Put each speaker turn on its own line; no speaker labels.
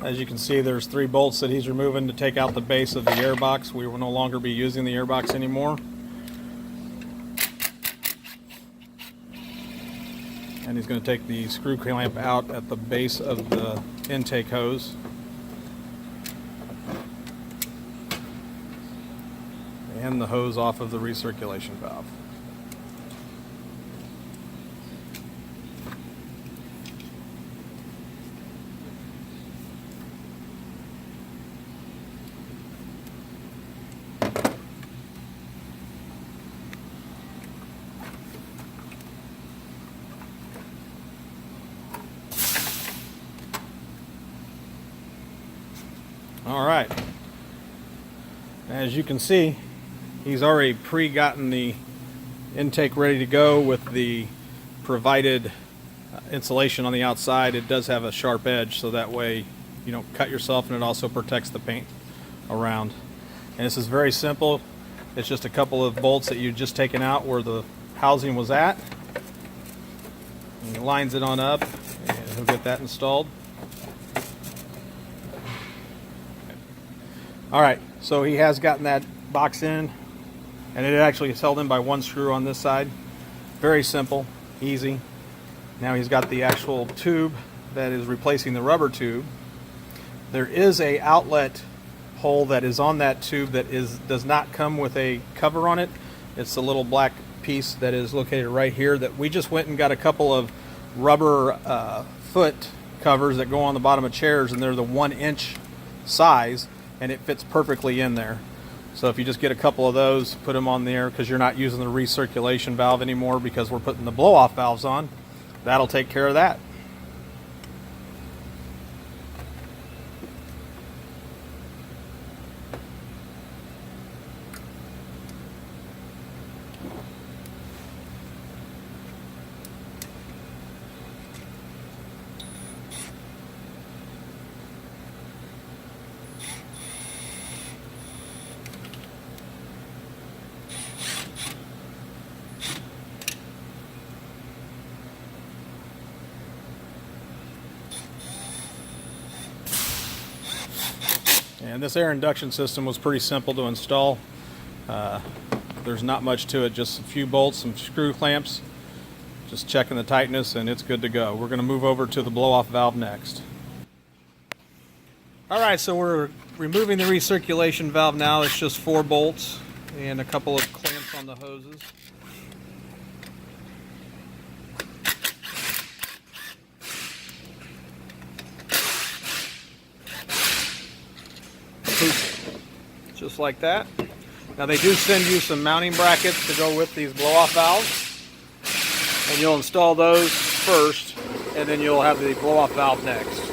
As you can see, there's 3 bolts that he's removing to take out the base of the airbox. We will no longer be using the airbox anymore. And he's going to take the screw clamp out at the base of the intake hose. And the hose off of the recirculation valve. Alright, as you can see, he's already pre-gotten the intake ready to go with the provided insulation on the outside. It does have a sharp edge, so that way you don't cut yourself, and it also protects the paint around. And this is very simple. It's just a couple of bolts that you've just taken out where the housing was at. And he lines it on up, and he'll get that installed. Alright, so he has gotten that box in, and it actually is held in by 1 screw on this side. Very simple, easy. Now he's got the actual tube that is replacing the rubber tube. There is a outlet hole that is on that tube that does not come with a cover on it. It's a little black piece that is located right here that we just went and got a couple of rubber foot covers that go on the bottom of chairs, and they're the 1-inch size, and it fits perfectly in there. So if you just get a couple of those, put them on there, because you're not using the recirculation valve anymore because we're putting the blow-off valves on, that'll take care of that. And this air induction system was pretty simple to install. There's not much to it, just a few bolts, some screw clamps, just checking the tightness, and it's good to go. We're going to move over to the blow-off valve next. Alright, so we're removing the recirculation valve now. It's just 4 bolts and a couple of clamps on the hoses. Just like that. Now they do send you some mounting brackets to go with these blow-off valves, and you'll install those first, and then you'll have the blow-off valve next.